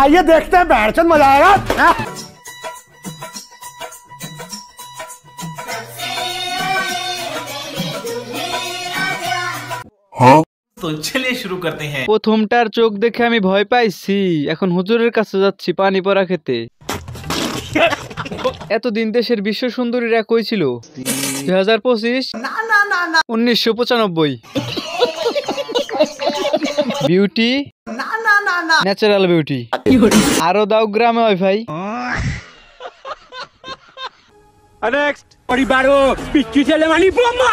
आइए देखते हैं बैठचंद मजा आएगा। हाँ तो चलिए शुरू करते हैं। প্রথমটার চোখ দেখে আমি ভয় পাইছি, এখন হুজুরের কাছে যাচ্ছি পানি পড়া খেতে। এতদিন দেশের বিশ্ব সুন্দরীরা কই ছিল? 2025 1995 বিউটি ন্যাচারাল বিউটি। আরো দাও গ্রামে ওয়াইফাই। नेक्स्ट परिवारों पिच्चू चले वाली बोमा।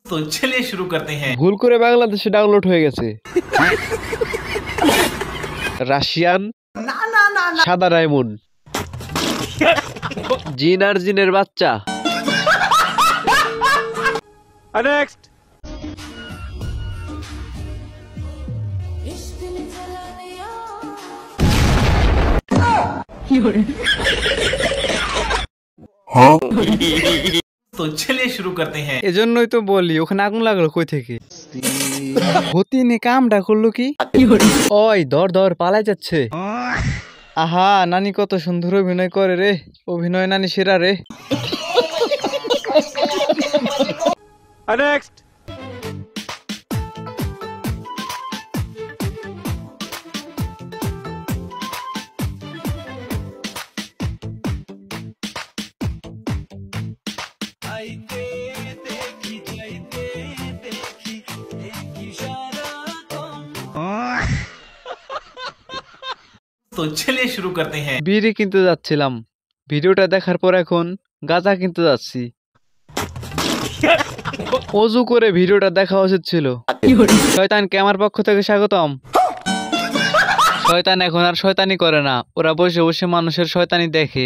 तो चलिए शुरू करते हैं। ভুল করে বাংলাদেশে ডাউনলোড হয়ে গেছে। রাশিয়ান সাদা ডায়মন্ড, জিন আর জিনের বাচ্চা। नेक्स्ट हाँ तो चलिए शुरू करते हैं। এজন্যই তো বলি ওখানে আগুন লাগলো কই থেকে? হতিনে কামটা করলো কি? ওই ধর ধর পালাই যাচ্ছে। আহা নানি কত সুন্দর অভিনয় করে রে, অভিনয় নানি সেরা রে। नेक्स्ट तो चलिए शुरू करते हैं। বিড়ি কিনতে যাচ্ছিলাম, ভিডিওটা দেখার পর এখন গাঁজা কিনতে যাচ্ছি। অজু করে ভিডিওটা দেখা উচিত ছিল। শয়তানকে আমার পক্ষ থেকে স্বাগতম। শয়তান এখন আর শয়তানি করে না, ওরা বসে বসে মানুষের শয়তানি দেখে।